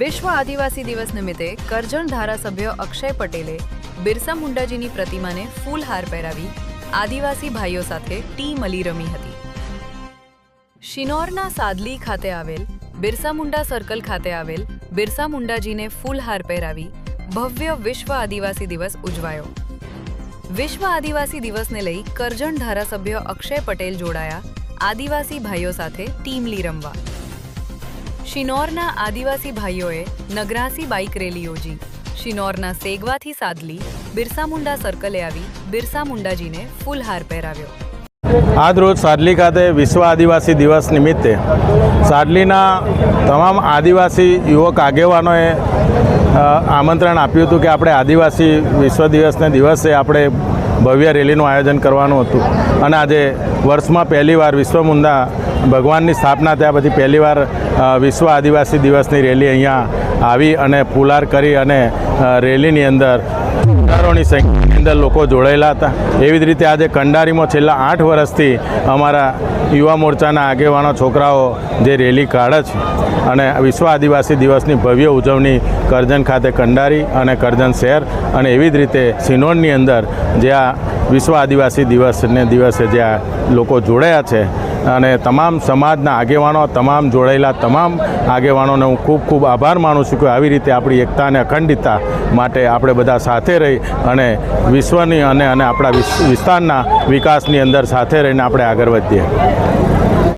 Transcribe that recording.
વિશ્વ આદિવાસી દિવસ નિમિત્તે કરજણ ધારાસભ્ય અક્ષય પટેલે બિરસા મુંડાજીની પ્રતિમાને ફૂલહાર પહેરાવી આદિવાસી ભાઈઓ સાથે ટી મલી રમી હતી। શિનોરના સાદલી ખાતે આવેલ બિરસા મુંડા સર્કલ ખાતે આવેલ બિરસા મુંડાજીને ફૂલહાર પહેરાવી ભવ્ય વિશ્વ આદિવાસી દિવસ ઉજવાયો। વિશ્વ આદિવાસી દિવસને લઈ કરજણ ધારાસભ્ય અક્ષય પટેલ જોડાયા આદિવાસી ભાઈઓ સાથે ટીમલી રમવા। શિનોરના આદિવાસી ભાઈઓએ નગરાસી બાઇક રેલી યોજી શિનોરના સેગવાથી સાદલી બિરસા મુંડા સર્કલે આવી બિરસા મુંડાજીને ફૂલહાર પહેરાવ્યો। આજ રોજ સાદલી ખાતે વિશ્વ આદિવાસી દિવસ નિમિત્તે સાદલીના તમામ આદિવાસી યુવક આગેવાનોએ આમંત્રણ આપ્યું હતું કે આપણે આદિવાસી વિશ્વ દિવસને દિવસે આપણે ભવ્ય રેલીનું આયોજન કરવાનું હતું અને આજે વર્ષમાં પહેલીવાર વિશ્વ મુંડા ભગવાનની સ્થાપના થયા પછી પહેલીવાર વિશ્વ આદિવાસી દિવસની રેલી અહીંયા આવી અને ફૂલહાર કરી અને રેલીની અંદર હજારોની સંખ્યાની અંદર લોકો જોડાયેલા હતા। એવી જ રીતે આજે કંડારીમાં છેલ્લા 8 વર્ષથી અમારા યુવા મોરચાના આગેવાનો છોકરાઓ જે રેલી કાઢે છે અને વિશ્વ આદિવાસી દિવસની ભવ્ય ઉજવણી કરજણ ખાતે કંડારી અને કરજણ શહેર અને એવી જ રીતે સિનોરની અંદર જ્યાં વિશ્વ આદિવાસી દિવસે જ્યાં લોકો જોડાયા છે અને તમામ સમાજના આગેવાનો તમામ જોડાયેલા તમામ આગેવાનોને હું ખૂબ ખૂબ આભાર માનું છું કે આવી રીતે આપણી એકતા અને અખંડિતતા માટે આપણે બધા સાથે રહી અને વિશ્વની અને આપણા વિસ્તારના વિકાસની અંદર સાથે રહીને આપણે આગળ વધીએ।